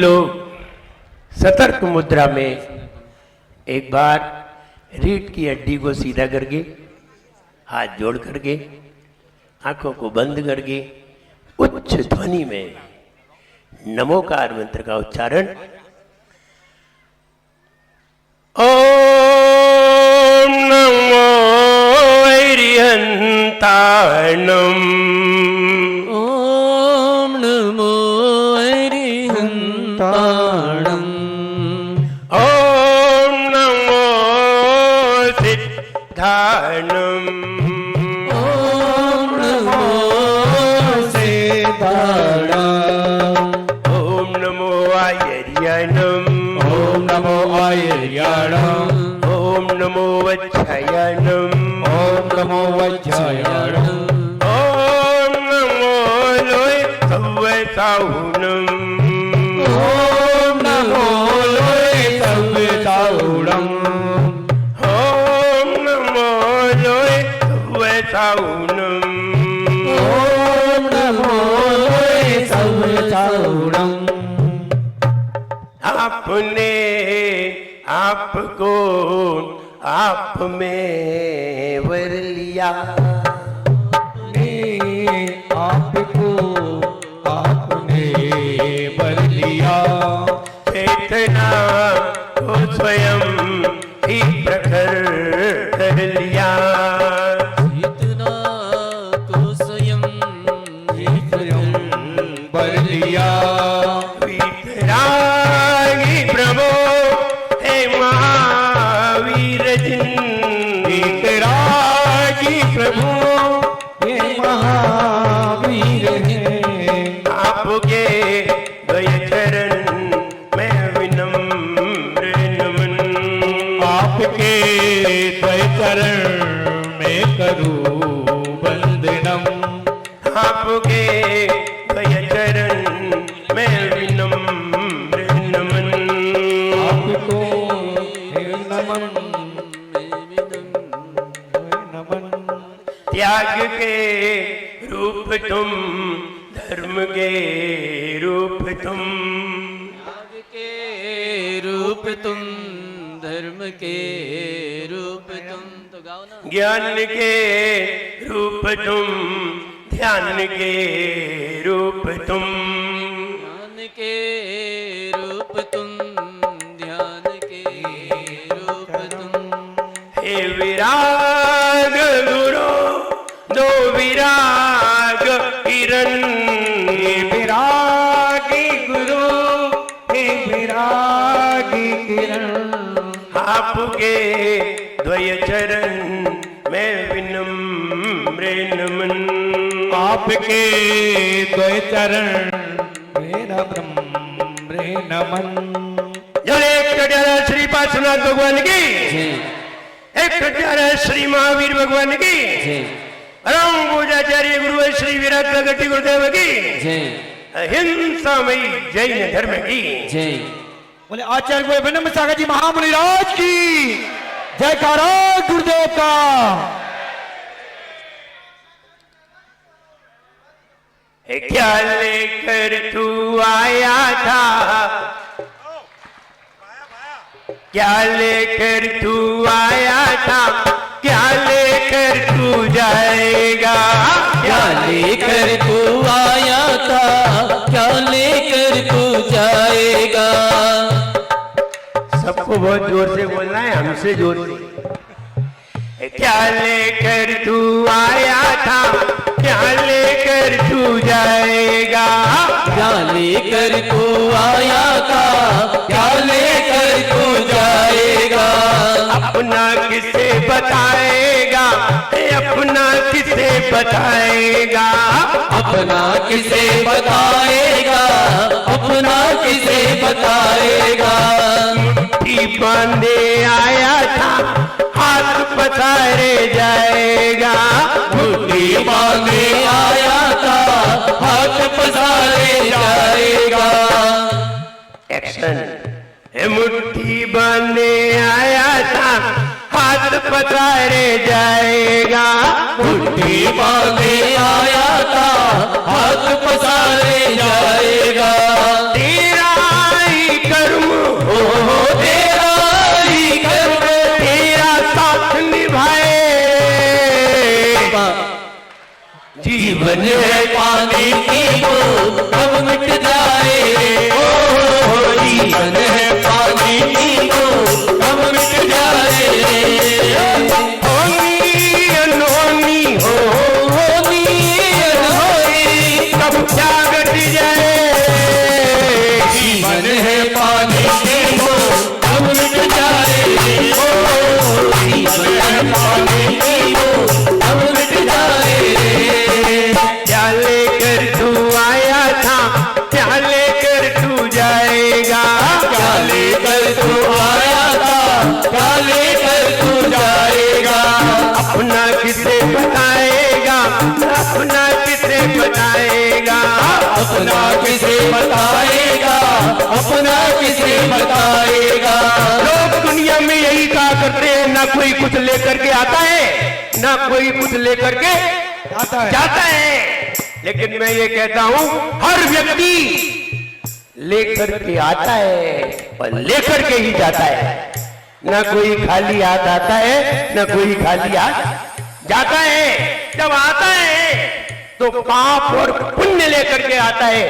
लोग सतर्क मुद्रा में एक बार रीढ़ की हड्डी को सीधा करके हाथ जोड़ करके आंखों को बंद करके उच्च ध्वनि में नमोकार मंत्र का उच्चारण ओम नमो अरिहंताणम ओम नमो अरिहंताणम ओम नमो सिद्धाणम ओम नमो सिद्धाणम ओम नमो आयर्यणम ओम नमो आयर्याणम ओम नमो वच्छयणम ओम नमो वज्रायणम ओम नमो लोय सव्वसाहुणम ओम नमो लोहितव्यताहुणम ओम नमो लोय सव्वसाहुणम ओम नमो लोहितव्यताहुणम आपने आपको आप में वर लिया आपको आपने वर लिया चेतना को स्वयं ही प्रखर कर लिया इतना को स्वयं वर लिया वीतरागी प्रभो हे महावीर जिन वीतरागी प्रभु ये महावीर है आपके द्वय चरण में विनम्र नमन आपके द्वय चरण में करूं वंदनम आपके द्वय चरण में विनम्र नमन आपको हे नमन नमन त्याग के रूप तुम धर्म के रूप तुम त्याग के रूप तुम धर्म के रूप तुम तो गाओ ना ज्ञान के रूप तुम ध्यान के रूप तुम ज्ञान के रूप तुम ध्यान के रूप तुम हे विराग गुरु दो विराग किरण हे विरागी गुरु हे विरागी किरण आपके द्वय चरण में विनम्र नमन आपके द्वय चरण मेरा ब्रह्म नमन जल एक कट्यारा श्री पार्श्वनाथ भगवान की एक कट्यारा श्री महावीर भगवान की परम पूजाचार्य गुरु श्री विराट प्रगति गुरुदेव की अहिंसामयी जैन धर्म की बोले आचार्य गुरु ब्रह्म सागर जी महामुनि राज की जयकारा गुरुदेव का क्या लेकर तू आया था क्या लेकर तू आया था क्या लेकर तू जाएगा क्या लेकर तू आया था क्या लेकर तू जाएगा सबको बहुत जोर से बोलना है हमसे जोर से क्या लेकर तू आया था क्या लेकर तू जाएगा क्या लेकर तू आया था क्या लेकर तू जाएगा अपना किसे बताएगा अपना किसे बताएगा अपना किसे बताएगा अपना किसे बताएगा मुट्ठी बांधे आया था हाथ पसारे जाएगा मुट्ठी बांधे आया था हाथ पसारे जाएगा एक्शन मुट्ठी बांधे आया था हाथ पसारे जाएगा मुट्ठी बांधे आया था हाथ पसारे जाएगा तेरा पानी की बूंद कब मिट जाए, जीवन है पानी की बूंद कब मिट जाए। होनी अनहोनी हो, होनी अनहोनी कब क्या घट जाए, जीवन है पानी की बूंद कब मिट जाए, जीवन है पानी की बूंद कब मिट जाए। क्या लेकर तू आया था, क्या लेकर तू जाएगा, क्या लेकर तू आया था, क्या लेकर तू जाएगा। अपना किसे बताएगा, अपना किसे बताएगा, अपना किसे बताएगा, अपना किसे बताएगा। लोग दुनिया में यही कहा करते हैं, ना कोई कुछ लेकर के आता है, ना कोई कुछ लेकर के आता है। जाता है। लेकिन मैं ये कहता हूं, हर व्यक्ति लेकर के आता है और लेकर के ही जाता है। ना कोई खाली हाथ आता है, ना कोई खाली हाथ जाता है। जब आता है तो पाप और पुण्य लेकर के आता है,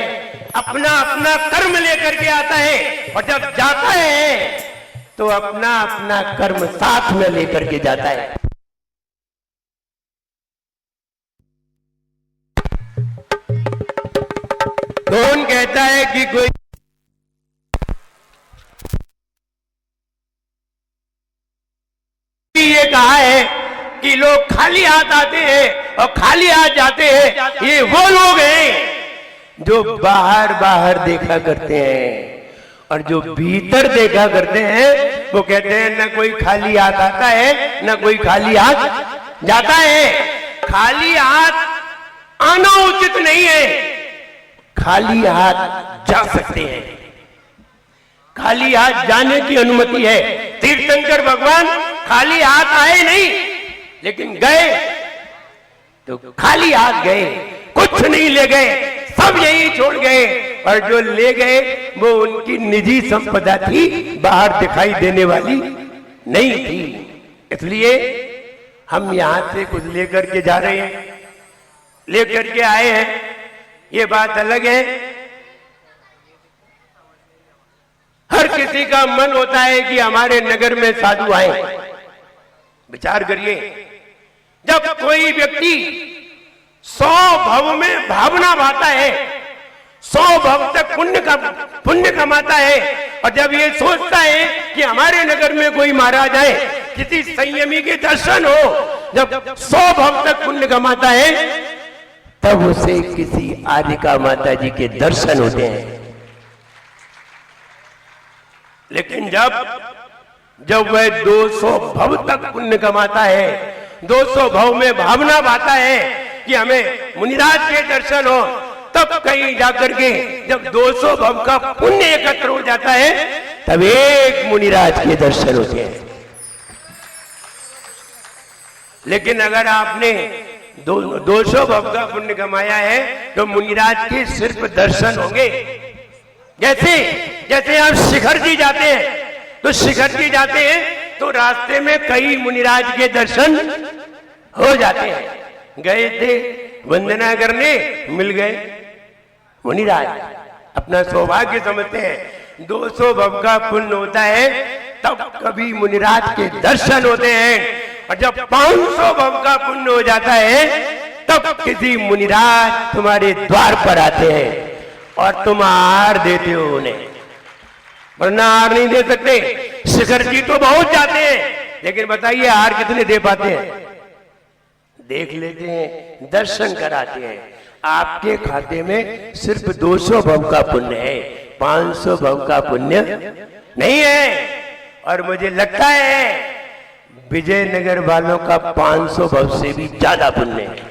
अपना अपना कर्म लेकर के आता है, और जब जाता है तो अपना अपना कर्म साथ में लेकर के जाता है। कौन कहता है कि कोई ये कहा है कि लोग खाली हाथ आते हैं और खाली हाथ जाते हैं, ये वो लोग हैं जो बाहर बाहर देखा करते हैं, और जो भीतर देखा करते हैं वो कहते हैं ना कोई खाली हाथ आता है, ना कोई खाली हाथ जाता है। खाली हाथ आना उचित नहीं है, खाली हाथ जा सकते हैं, खाली हाथ जाने की अनुमति है। तीर्थंकर भगवान खाली हाथ आए नहीं, लेकिन गए तो खाली हाथ गए, कुछ नहीं ले गए, सब यही छोड़ गए, और जो ले गए वो उनकी निजी संपदा थी, बाहर दिखाई देने वाली नहीं थी। इसलिए हम यहां से कुछ लेकर के जा रहे हैं, लेकर के आए हैं, ये बात अलग है। हर किसी का मन होता है कि हमारे नगर में साधु आए। विचार करिए, जब कोई व्यक्ति 100 भव में भावना भाता है, 100 भव तक पुण्य कमाता है, और जब ये सोचता है कि हमारे नगर में कोई महाराज आए, किसी संयमी के दर्शन हो, जब 100 भव तक पुण्य कमाता है, तब उसे किसी आदिका माता जी के दर्शन होते हैं। लेकिन जब वह 200 भव तक पुण्य कमाता है, 200 भव में भावना भाता है कि हमें मुनिराज के दर्शन हो, तब कहीं जाकर के जब 200 भव का पुण्य एकत्र हो जाता है, तब एक मुनिराज के दर्शन होते हैं। लेकिन अगर आपने 200 भव का पुण्य कमाया है तो मुनिराज के सिर्फ दर्शन होंगे। जैसे आप शिखर जी जाते हैं, तो शिखर जी जाते हैं तो रास्ते में कई मुनिराज के दर्शन हो जाते हैं। गए थे वंदना करने, मिल गए मुनिराज, अपना सौभाग्य समझते हैं। 200 भव का पुण्य होता है तब कभी मुनिराज के दर्शन होते हैं, और जब 500 भव का पुण्य हो जाता है तब किसी मुनिराज तुम्हारे द्वार पर आते हैं और तुम आहार देते हो उन्हें, वरना आहार नहीं दे सकते। शिखर जी तो बहुत जाते हैं, लेकिन बताइए आहार कितने दे पाते हैं? देख लेते हैं, दर्शन कराते हैं। आपके खाते में सिर्फ 200 भव का पुण्य है, 500 भव का पुण्य नहीं है। और मुझे लगता है विजयनगर वालों का 500 भव से भी ज्यादा पुण्य है।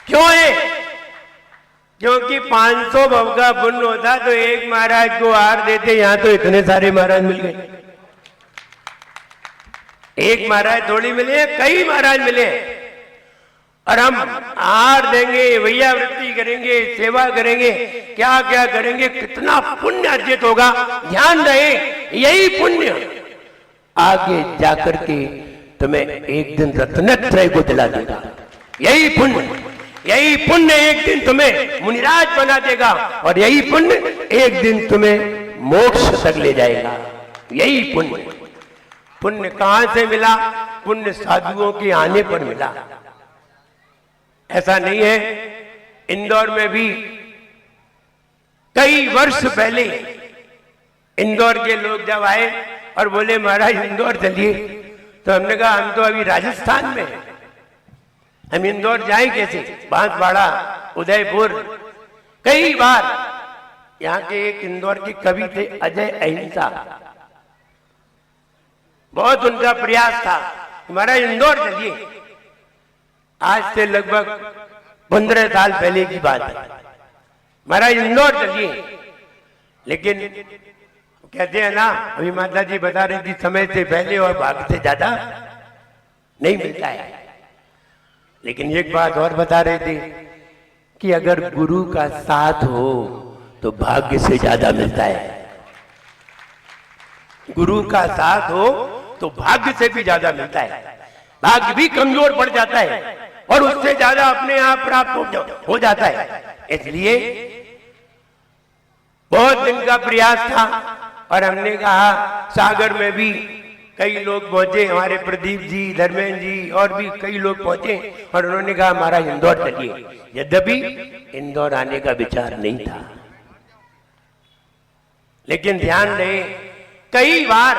क्यों है? क्योंकि 500 भव का पुण्य होता तो एक महाराज को आहार देते, यहां तो इतने सारे महाराज मिल गए। एक महाराज थोड़ी मिले हैं, कई महाराज मिले हैं, और हम आहार देंगे, भैया वृत्ति करेंगे, सेवा करेंगे, क्या क्या करेंगे, कितना पुण्य अर्जित होगा। ध्यान रहे, यही पुण्य आगे जाकर के तुम्हें एक दिन रत्नत्रय को दिला देगा। यही पुण्य यही पुण्य एक दिन तुम्हें मुनिराज बना देगा और यही पुण्य एक दिन तुम्हें मोक्ष तक ले जाएगा। यही पुण्य। पुण्य कहां से मिला? पुण्य साधुओं के आने पर मिला। ऐसा नहीं है। इंदौर में भी कई वर्ष पहले इंदौर के लोग जब आए और बोले महाराज इंदौर चलिए, तो हमने कहा हम तो अभी राजस्थान में हैं, हम इंदौर जाएं कैसे? बांसवाड़ा, उदयपुर। कई बार यहाँ के एक इंदौर के कवि थे अजय अहिंसा, बहुत उनका प्रयास था महाराज इंदौर चलिए। आज से लगभग 15 साल पहले की बात है, महाराज इंदौर चलिए। लेकिन कहते हैं ना, अभी माता जी बता रही थी, समय से पहले और भाग्य से ज्यादा नहीं मिलता है। लेकिन एक बात और बता रहे थे कि अगर गुरु का साथ हो तो भाग्य से ज्यादा मिलता है। गुरु का साथ हो तो भाग्य से भी ज्यादा मिलता है। भाग्य भी कमजोर पड़ जाता है और उससे ज्यादा अपने आप प्राप्त हो जाता है। इसलिए बहुत दिन का प्रयास था और हमने कहा सागर में भी कई लोग पहुंचे, हमारे प्रदीप जी, धर्मेंद्र जी और भी कई लोग पहुंचे और उन्होंने कहा महाराज इंदौर चलिए। यद्यपि इंदौर आने का विचार नहीं था, लेकिन ध्यान रहे कई बार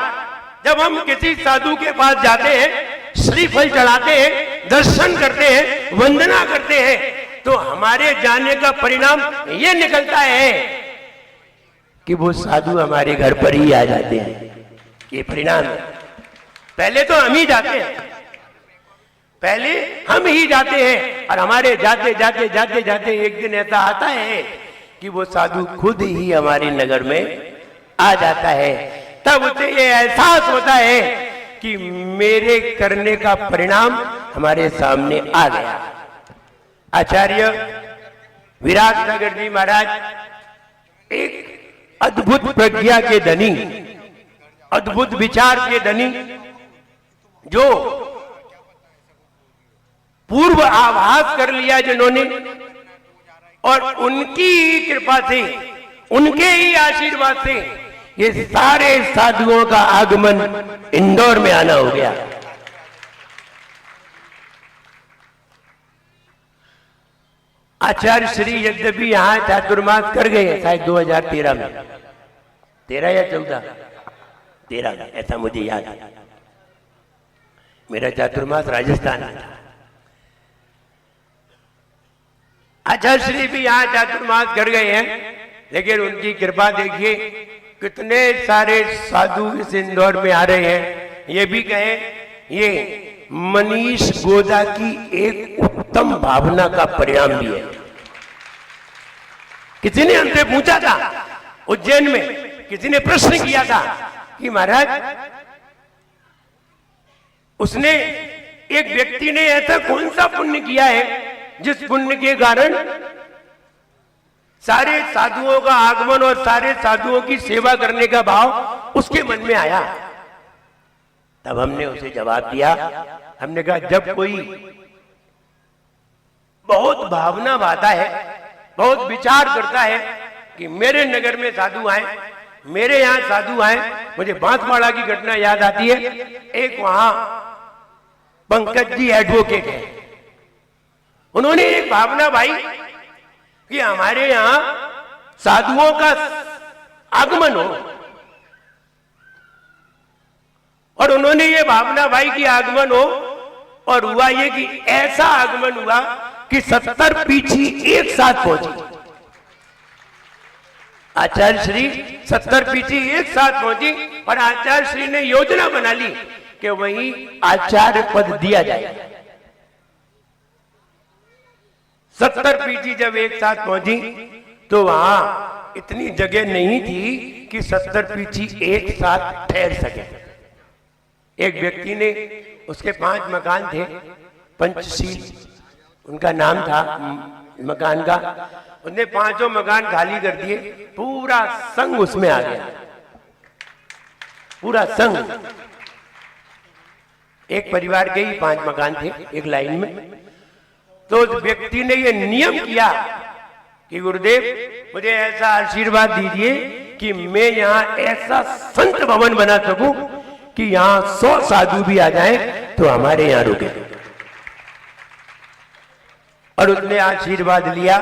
जब हम किसी साधु के पास जाते हैं, श्रीफल चढ़ाते हैं, दर्शन करते हैं, वंदना करते हैं, तो हमारे जाने का परिणाम ये निकलता है कि वो साधु हमारे घर पर ही आ जाते हैं। ये परिणाम है। पहले तो हम ही जाते हैं, पहले हम ही जाते हैं और हमारे जाते जाते जाते जाते एक दिन ऐसा आता है कि वो साधु खुद ही हमारे नगर में आ जाता है। तब उसे ये एहसास होता है कि मेरे करने का परिणाम हमारे सामने आ गया। आचार्य विराटनगर जी महाराज एक अद्भुत प्रज्ञा के धनी, अद्भुत विचार के धनी, जो पूर्व आभास कर लिया जिन्होंने, और उनकी ही कृपा से, उनके ही आशीर्वाद से ये सारे साधुओं का आगमन इंदौर में आना हो गया। आचार्य श्री यद्यपि यहां चातुर्मास कर गए हैं, शायद 2013 में, 13 या 13 में, ऐसा मुझे याद है। मेरा चातुर्मास राजस्थान में था। आचार्य श्री भी यहाँ चातुर्मास कर गए हैं, लेकिन उनकी कृपा देखिए कितने सारे साधु इस इंदौर में आ रहे हैं। ये भी कहें ये मनीष गोदा की एक उत्तम भावना का परिणाम भी है। किसी ने हमसे पूछा था उज्जैन में, किसी ने प्रश्न किया था कि महाराज उसने, एक व्यक्ति ने ऐसा कौन सा पुण्य किया है जिस पुण्य के कारण सारे साधुओं का आगमन और सारे साधुओं की सेवा करने का भाव उसके मन में आया। तब हमने उसे जवाब दिया, हमने कहा जब कोई बहुत भावना भाता है, बहुत विचार करता है कि मेरे नगर में साधु आए, मेरे यहां साधु आए। मुझे बांसवाड़ा की घटना याद आती है। एक वहां पंकज जी एडवोकेट है, उन्होंने एक भावना भाई कि हमारे यहां साधुओं का आगमन हो, और उन्होंने ये भावना भाई की आगमन हो, और हुआ ये कि ऐसा आगमन हुआ कि 70 पीछी एक साथ पहुंची। आचार्य श्री 70 पीछी एक साथ पहुंची और आचार्य श्री ने योजना बना ली कि वहीं आचार्य पद दिया जाए। 70 पीछी जब एक साथ पहुंची तो वहां इतनी जगह नहीं थी कि 70 पीछी एक साथ ठहर सके। एक व्यक्ति ने, उसके 5 मकान थे, पंचशील उनका नाम था मकान का, उसने 5 मकान खाली कर दिए, पूरा संघ उसमें आ गया, पूरा संघ। एक परिवार के ही 5 मकान थे एक लाइन में, तो उस व्यक्ति ने ये नियम किया कि गुरुदेव मुझे ऐसा आशीर्वाद दीजिए कि मैं यहाँ ऐसा संत भवन बना सकूं कि यहाँ 100 साधु भी आ जाएं तो हमारे यहाँ रुके। और उसने आशीर्वाद लिया।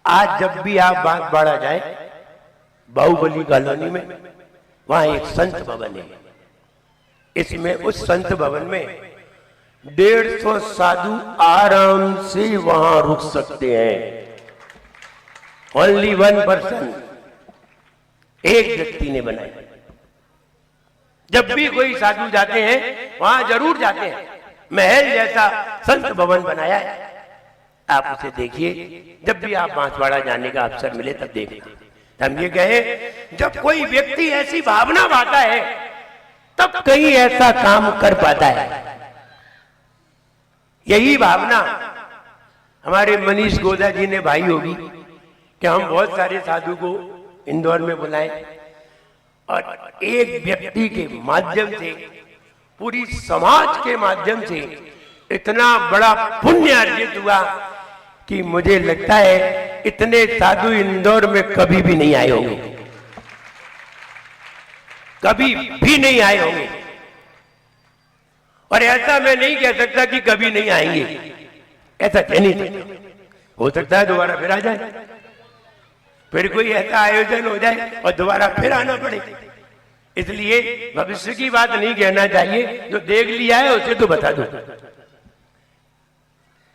आज जब भी आप बांसवाड़ा जाए, बाहुबली कॉलोनी में वहां एक संत भवन है। इसमें उस संत भवन में 150 साधु आराम से वहां रुक सकते हैं। ओनली 1 पर्सन, एक व्यक्ति ने बनाया। जब भी कोई साधु जाते हैं वहां जरूर जाते हैं। महल जैसा संत भवन बनाया है, आप उसे देखिए। जब भी आप बांसवाड़ा जाने का अवसर मिले तब देखना। हम ये कहे, जब कोई व्यक्ति ऐसी भावना पाता है तब कहीं ऐसा काम कर पाता है। यही भावना हमारे मनीष गोदा जी ने भाई होगी कि हम बहुत सारे साधु को इंदौर में बुलाएं और एक व्यक्ति के माध्यम से, पूरी समाज के माध्यम से इतना बड़ा पुण्य अर्जित हुआ कि मुझे लगता है इतने साधु इंदौर में कभी भी नहीं आए होंगे, कभी भी नहीं आए होंगे। और ऐसा मैं नहीं कह सकता कि कभी नहीं आएंगे, ऐसा कह नहीं सकता। हो सकता है दोबारा फिर आ जाए, फिर कोई ऐसा आयोजन हो जाए और दोबारा फिर आना पड़े। इसलिए भविष्य की बात नहीं कहना चाहिए, जो देख लिया है उसे तो बता दो।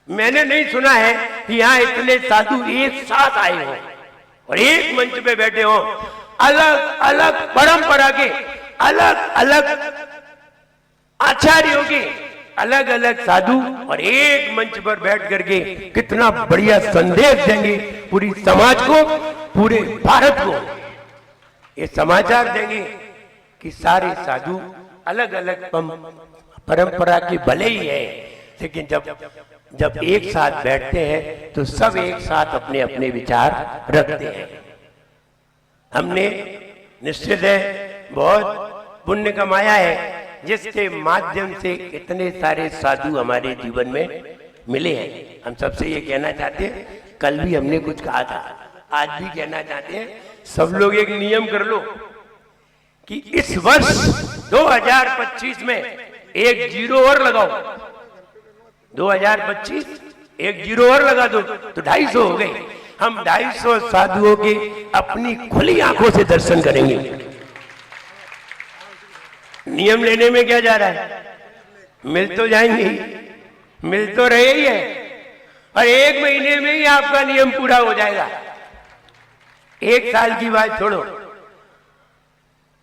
मैंने नहीं सुना है कि यहाँ इतने साधु एक साथ आए हों और एक मंच पे बैठे हों, अलग अलग परंपरा के, अलग अलग आचार्यों के, अलग अलग साधु और एक मंच पर बैठ करके कितना बढ़िया संदेश देंगे पूरी समाज को, पूरे भारत को। ये समाचार देंगे कि सारे साधु अलग अलग परंपरा के भले ही है, लेकिन जब एक साथ बैठते हैं तो सब एक साथ अपने अपने विचार रखते हैं। हमने निश्चित है बहुत पुण्य कमाया है, जिसके माध्यम से इतने सारे साधु हमारे जीवन में मिले हैं। हम सबसे ये कहना चाहते हैं, कल भी हमने कुछ कहा था, आज भी कहना चाहते हैं, सब लोग एक नियम कर लो कि इस वर्ष 2025 में एक 0 और लगाओ। 2025 एक 0 और लगा दो तो 250 हो गए। हम 250 साधुओं के अपनी खुली आंखों से दर्शन करेंगे। नियम लेने में क्या जा रहा है, मिल तो जाएंगे ही, मिल तो रहे ही है, और 1 महीने में ही आपका नियम पूरा हो जाएगा। 1 साल की बात छोड़ो,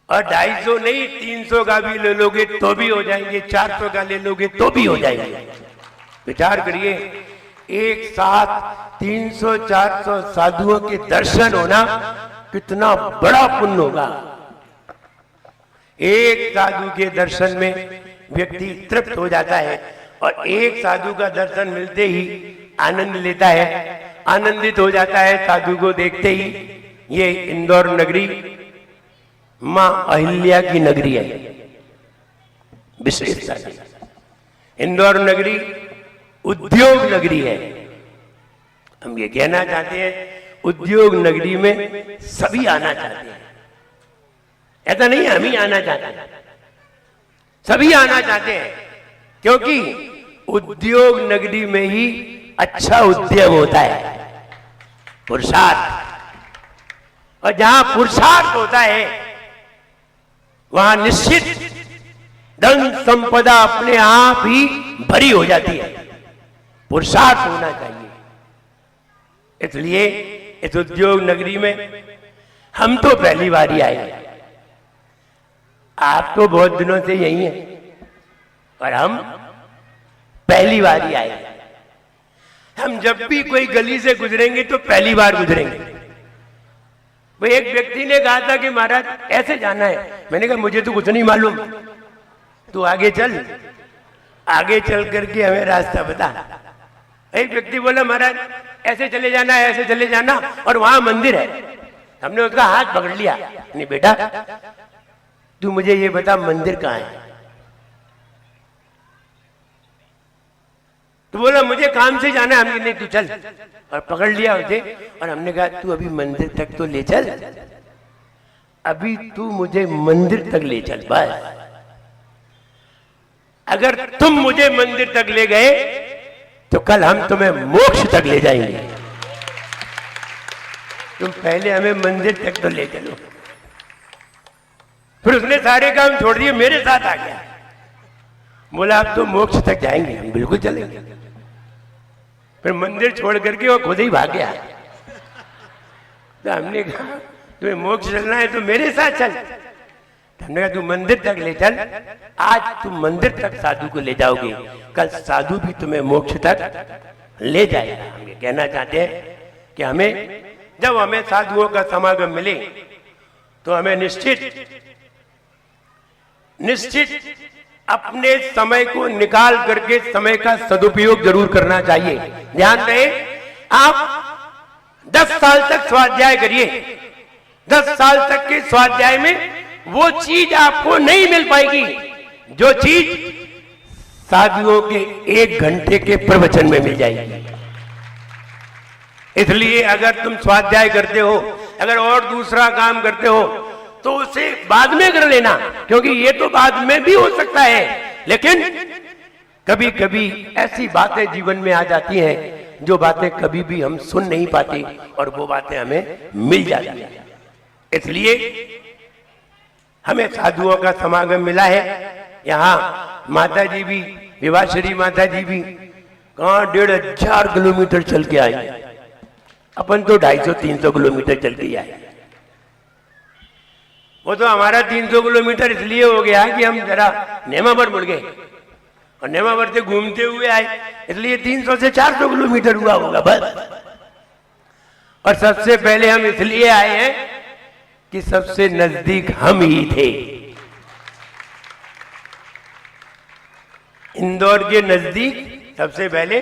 और 250 नहीं 300 का भी ले लोगे तो भी हो जाएंगे, 400 का ले लोगे तो भी हो जाएंगे। विचार करिए, एक साथ 300-400 साधुओं के दर्शन होना कितना बड़ा पुण्य होगा। एक साधु के दर्शन में व्यक्ति तृप्त हो जाता है और एक साधु का दर्शन मिलते ही आनंद लेता है, आनंदित हो जाता है साधु को देखते ही। ये इंदौर नगरी मां अहिल्या की नगरी है, विशेषता है। इंदौर नगरी उद्योग नगरी है। हम ये कहना चाहते हैं, उद्योग नगरी में सभी आना चाहते हैं। ऐसा नहीं है हम ही आना चाहते हैं, सभी आना चाहते हैं, क्योंकि उद्योग नगरी में ही अच्छा उद्योग होता है, पुरुषार्थ। और जहां पुरुषार्थ होता है वहां निश्चित धन संपदा अपने आप ही भरी हो जाती है। पुरुषार्थ होना चाहिए। इसलिए इस उद्योग नगरी में हम तो पहली बार ही आए हैं, आप तो बहुत दिनों से यही हैं, और हम पहली बार ही आए हैं। हम जब भी कोई गली से गुजरेंगे तो पहली बार गुजरेंगे। वो एक व्यक्ति ने कहा था कि महाराज ऐसे जाना है, मैंने कहा मुझे तो कुछ नहीं मालूम, तू आगे चल, आगे चल करके हमें रास्ता बता। एक व्यक्ति बोला महाराज ऐसे चले जाना है, ऐसे चले जाना, और वहां मंदिर है। हमने उसका हाथ पकड़ लिया, नहीं बेटा तू मुझे ये बता मंदिर कहाँ है। तो बोला मुझे काम से जाना है। हमने नहीं तू चल, और पकड़ लिया उसे और हमने कहा तू अभी मंदिर तक तो ले चल, अभी तू मुझे मंदिर तक ले चल बस। अगर तुम मुझे मंदिर तक ले गए तो कल हम तुम्हें मोक्ष तक ले जाएंगे, तुम पहले हमें मंदिर तक तो ले चलो। फिर उसने सारे काम छोड़ दिए, मेरे साथ आ गया, बोला आप तो मोक्ष तक जाएंगे। हम बिल्कुल चलेंगे। फिर मंदिर छोड़ करके वो खुद ही भाग गया। तो हमने कहा तुम्हें मोक्ष चलना है तो मेरे साथ चल। तो हमने कहा तू मंदिर तक ले चल, आज तुम मंदिर तक साधु को ले जाओगे, कल साधु भी तुम्हें मोक्ष तक ले जाएगा। हम ये कहना चाहते हैं कि हमें जब हमें साधुओं का समागम मिले तो हमें निश्चित अपने समय को निकाल करके समय का सदुपयोग जरूर करना चाहिए। ध्यान रहे, आप 10 साल तक स्वाध्याय करिए, 10 साल तक के स्वाध्याय में वो चीज आपको नहीं मिल पाएगी जो चीज साधुओं के 1 घंटे के प्रवचन में मिल जाएगी। इसलिए अगर तुम स्वाध्याय करते हो, अगर और दूसरा काम करते हो तो उसे बाद में कर लेना, क्योंकि ये तो बाद में भी हो सकता है, लेकिन कभी कभी ऐसी बातें जीवन में आ जाती हैं जो बातें कभी भी हम सुन नहीं पाते और वो बातें हमें मिल जाती हैं। इसलिए हमें साधुओं का समागम मिला है। यहाँ माता जी भी, विवाश्री माता जी भी कहाँ 1500 किलोमीटर चल के आई, अपन तो 250-300 किलोमीटर चल के आए। वो तो हमारा 300 किलोमीटर इसलिए हो गया कि हम जरा नेमावर मुड़ गए और नेमावर से घूमते हुए आए, इसलिए 300 से 400 किलोमीटर हुआ होगा बस। और सबसे पहले हम इसलिए आए हैं कि सबसे नजदीक हम ही थे। इंदौर के नजदीक सबसे पहले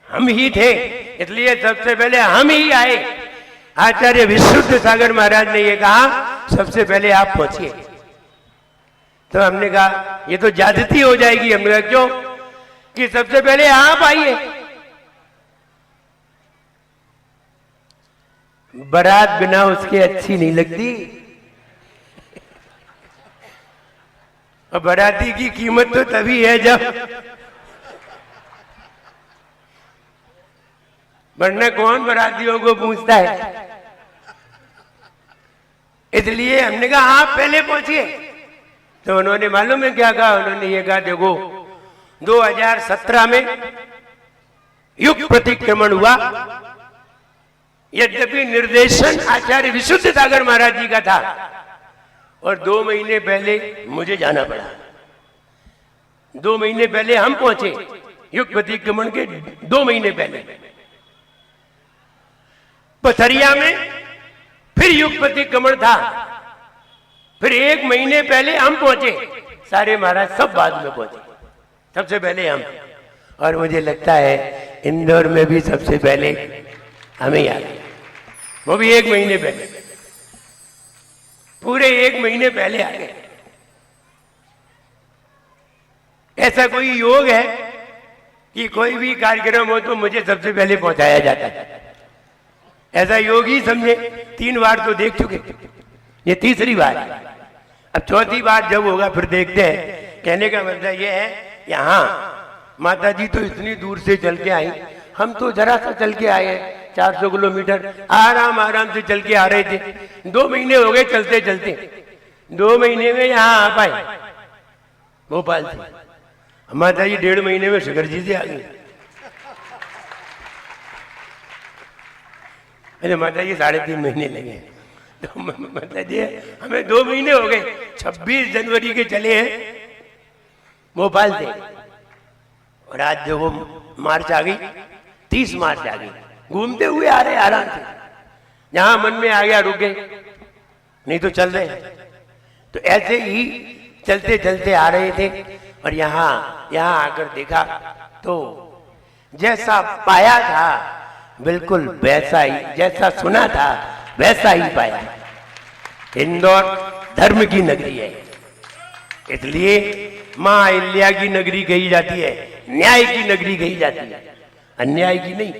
हम ही थे, इसलिए सबसे पहले हम ही आए। आचार्य विशुद्ध सागर महाराज ने यह कहा सबसे पहले आप पहुंचिए। तो हमने कहा ये तो ज्यादती हो जाएगी। हमने कहा क्यों? कि सबसे पहले आप आइए। बारात बिना उसके अच्छी नहीं लगती, और बाराती की कीमत तो तभी है जब, वरना कौन बारातियों को पूछता है। इसलिए हमने कहा आप पहले पहुंचिए। तो उन्होंने मालूम है क्या कहा? उन्होंने ये कहा देखो 2017 में युग प्रतिक्रमण हुआ, यद्यपि निर्देशन आचार्य विशुद्ध सागर महाराज जी का था, और 2 महीने पहले मुझे जाना पड़ा। 2 महीने पहले हम पहुंचे, युग प्रतिक्रमण के 2 महीने पहले। पथरिया में फिर युग प्रतिक्रमण था, फिर 1 महीने पहले हम पहुंचे। सारे महाराज सब बाद में पहुंचे, सबसे पहले हम। और मुझे लगता है इंदौर में भी सबसे पहले हमें आ गए, वो भी 1 महीने पहले, पूरे 1 महीने पहले आ गए। ऐसा कोई योग है कि कोई भी कार्यक्रम हो तो मुझे सबसे पहले पहुंचाया जाता है? ऐसा योग ही समझे। 3 बार तो देख चुके, ये तीसरी बार। अब चौथी बार जब होगा फिर देखते हैं। कहने का मतलब ये है, यहाँ माता जी तो इतनी दूर से चल के आई, हम तो जरा सा चल के आए हैं, 400 किलोमीटर आराम से चल के आ रहे थे। 2 महीने हो गए चलते चलते, 2 महीने में यहाँ आ पाए भोपाल से। माता जी 1.5 महीने में शिखर जी से आ गई। अरे माता जी 3.5 महीने लगे। तो माता जी हमें 2 महीने हो गए, 26 जनवरी के चले हैं भोपाल से, और आज जो वो मार्च आ गई, 30 मार्च आ गई। घूमते हुए आ रहे आराम से, जहां मन में आ गया रुक गए, नहीं तो चल रहे। तो ऐसे ही चलते चलते आ रहे थे, और यहाँ आकर देखा तो जैसा पाया था बिल्कुल वैसा ही, जैसा सुना था वैसा ही पाया। इंदौर धर्म की नगरी है, इसलिए मां अहिल्या की नगरी कही जाती है। न्याय की नगरी कही जाती है, अन्याय की नहीं,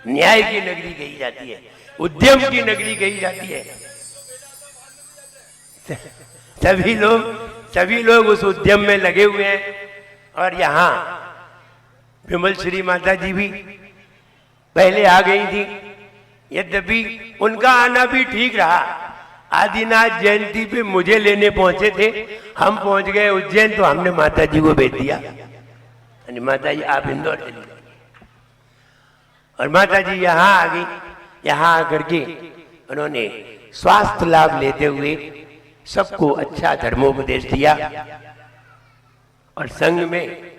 न्याय की नगरी कही जाती है, उद्यम की नगरी कही जाती है। सभी लोग उस उद्यम में लगे हुए हैं। और यहाँ विमल श्री माता जी भी पहले आ गई थी, यद्यपि उनका आना भी ठीक रहा। आदिनाथ जयंती पे मुझे लेने पहुंचे थे, हम पहुंच गए उज्जैन, तो हमने माता जी को भेज दिया, माता जी आप इंदौर चली जाइए। और माता जी यहाँ आ गई। यहाँ आकर के उन्होंने स्वास्थ्य लाभ लेते हुए सबको अच्छा धर्मोपदेश दिया। और संघ में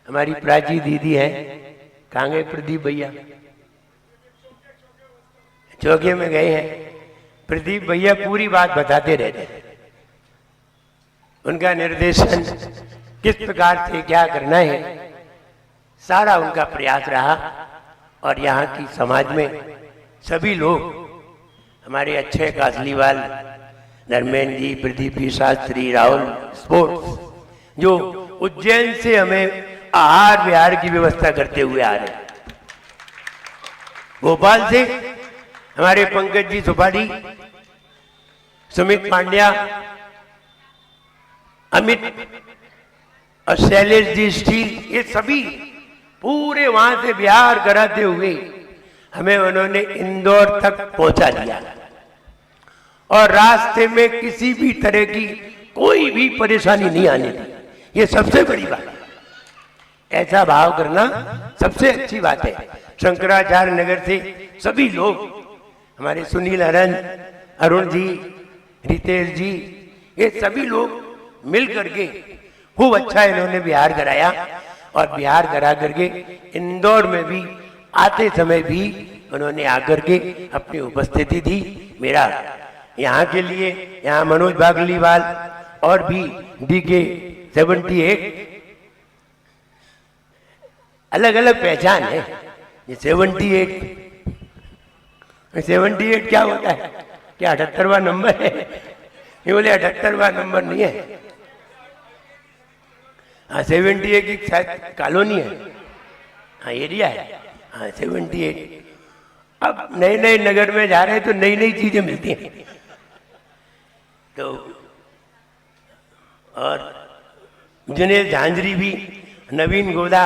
हमारी प्राची दीदी है, कहाँ गए प्रदीप भैया, चौके में गए हैं। प्रदीप भैया पूरी बात बताते रहते हैं, उनका निर्देशन किस प्रकार से क्या करना है सारा उनका प्रयास रहा। और यहाँ की समाज में सभी लोग, हमारे अच्छे कासलीवाल, धर्मेंद्र जी, प्रदीप जी शास्त्री, राहुल स्पोर्ट्स, जो उज्जैन से हमें आहार विहार की व्यवस्था करते हुए आ रहे हैं। भोपाल से हमारे पंकज जी सुपारी, सुमित पांड्या, अमित और शैलेश जी स्टील, ये सभी पूरे वहां से बिहार कराते हुए हमें उन्होंने इंदौर तक पहुंचा दिया। और रास्ते में किसी भी तरह की कोई भी परेशानी नहीं आने दी, ये सबसे बड़ी बात है। ऐसा भाव करना सबसे अच्छी बात है। शंकराचार्य नगर से सभी लोग, हमारे सुनील हरन, अरुण जी, रितेश जी, ये सभी लोग मिल करके खूब अच्छा इन्होंने बिहार कराया। और बिहार करा करके इंदौर में भी आते समय भी उन्होंने आकर के अपनी उपस्थिति दी। मेरा यहाँ के लिए, यहाँ मनोज बागलीवाल और भी DK 78 अलग अलग पहचान है। ये 78 क्या होता है, क्या 78वां नंबर है? ये बोले 78वां नंबर नहीं है, हाँ 78 की शायद कॉलोनी है, हाँ एरिया है, हाँ 78। अब नए नए नगर में जा रहे हैं तो नई नई चीजें मिलती हैं। तो और जुनेद झांझरी भी, नवीन गोदा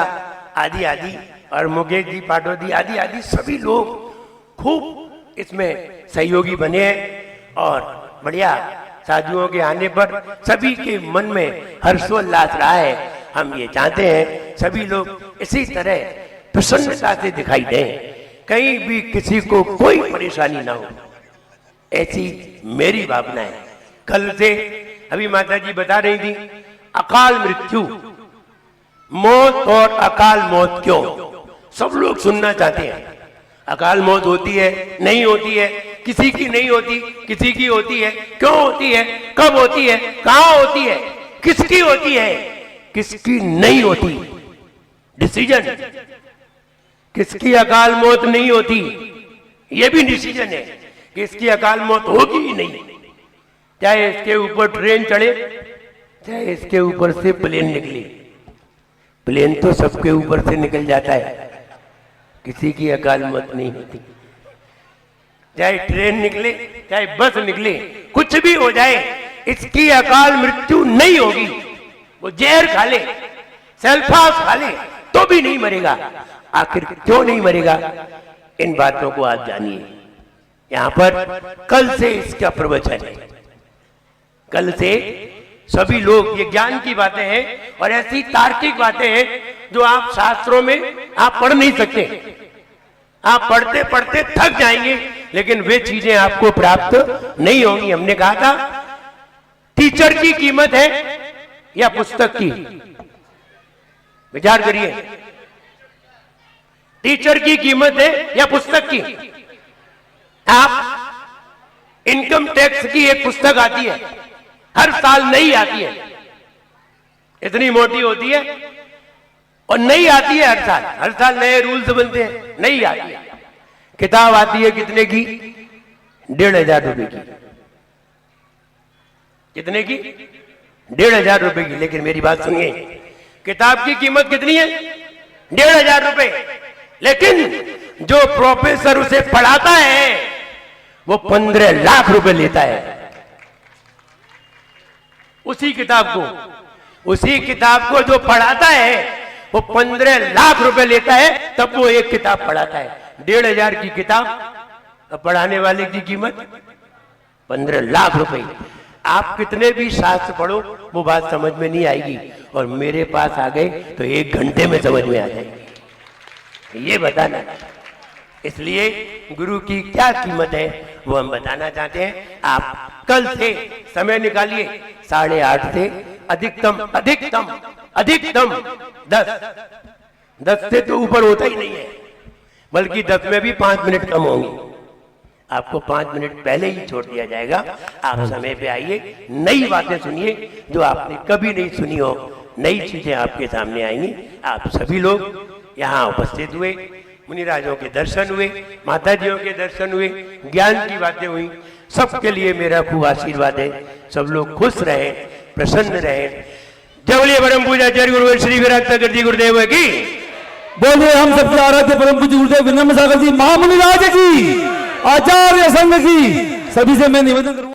आदि आदि, और मुकेश जी पाटोदी आदि आदि सभी लोग खूब इसमें सहयोगी बने हैं। और बढ़िया साधुओं के आने पर सभी के मन में हर्षोल्लास रहा है। हम ये चाहते हैं सभी लोग इसी तरह प्रसन्नता से दिखाई दें, कहीं भी किसी को कोई परेशानी ना हो, ऐसी मेरी भावना है। कल से अभी माता जी बता रही थी, अकाल मृत्यु, मौत और अकाल मौत क्यों, सब लोग सुनना चाहते हैं। अकाल मौत होती है, नहीं होती है, किसी की नहीं होती, किसी की होती है, क्यों होती है, कब होती है, कहां होती है, किसकी होती है, किसकी नहीं होती, डिसीजन। किसकी अकाल मौत नहीं होती, यह भी डिसीजन है कि इसकी अकाल मौत होगी ही नहीं। चाहे इसके ऊपर ट्रेन चढ़े, चाहे इसके ऊपर से प्लेन निकले। प्लेन तो सबके ऊपर से निकल जाता है, किसी की अकाल मौत नहीं होती। चाहे ट्रेन निकले, चाहे बस निकले, कुछ भी हो जाए, इसकी अकाल मृत्यु नहीं होगी। वो जहर खा ले, सल्फास खा ले, तो भी नहीं मरेगा। आखिर क्यों नहीं मरेगा, इन बातों को आप जानिए। यहां पर कल से इसका प्रवचन है। कल से सभी लोग, ये ज्ञान की बातें हैं और ऐसी तार्किक बातें हैं जो आप शास्त्रों में आप पढ़ नहीं सकते। आप पढ़ते पढ़ते थक जाएंगे, लेकिन वे चीजें आपको प्राप्त नहीं होंगी। हमने कहा था, टीचर की कीमत है या पुस्तक की, विचार करिए। टीचर की कीमत है या पुस्तक की? आप इनकम टैक्स की एक पुस्तक आती है, हर साल नई आती है, इतनी मोटी होती है, और नई आती है हर साल नए रूल्स बनते हैं, नई आती है। किताब आती है कितने की? 1500 रुपए की। कितने की? 1500 रुपए की। लेकिन मेरी बात सुनिए, किताब की कीमत कितनी है? 1,500 रुपए। लेकिन जो प्रोफेसर उसे पढ़ाता है वो 15 लाख रुपए लेता है। उसी किताब को जो पढ़ाता है वो 15 लाख रुपए लेता है, तब वो एक किताब पढ़ाता है। 1,500 की किताब, अब पढ़ाने वाले की कीमत 15 लाख रुपए। आप कितने भी शास्त्र पढ़ो वो बात समझ में नहीं आएगी, और मेरे पास आ गए तो 1 घंटे में समझ में आ जाएगी। ये बताना, इसलिए गुरु की क्या कीमत है वो हम बताना चाहते हैं। आप कल से समय निकालिए, 8:30 से अधिकतम 10 से तो ऊपर होता ही नहीं है, बल्कि 10 में भी 5 मिनट कम होंगे। आपको 5 मिनट पहले ही छोड़ दिया जाएगा। आप समय पे आइए, नई बातें सुनिए जो आपने कभी नहीं सुनी हो, नई चीजें आपके सामने आएंगी। आप सभी लोग यहाँ उपस्थित हुए, मुनिराजों के दर्शन हुए, माताजियों के दर्शन हुए, ज्ञान की बातें हुई, सबके लिए मेरा खूब आशीर्वाद है। सब लोग खुश रहे, प्रसन्न रहे। जय बोलिए परम पूज्याचार्य गुरुवर श्री विराट सागर जी गुरुदेव की। बोलिए हम सबके आराध्य परम पूज्य गुरुदेव विनम्र सागर जी महामुनि राज की, आचार्य संघ की। सभी से मैं निवेदन करूंगा।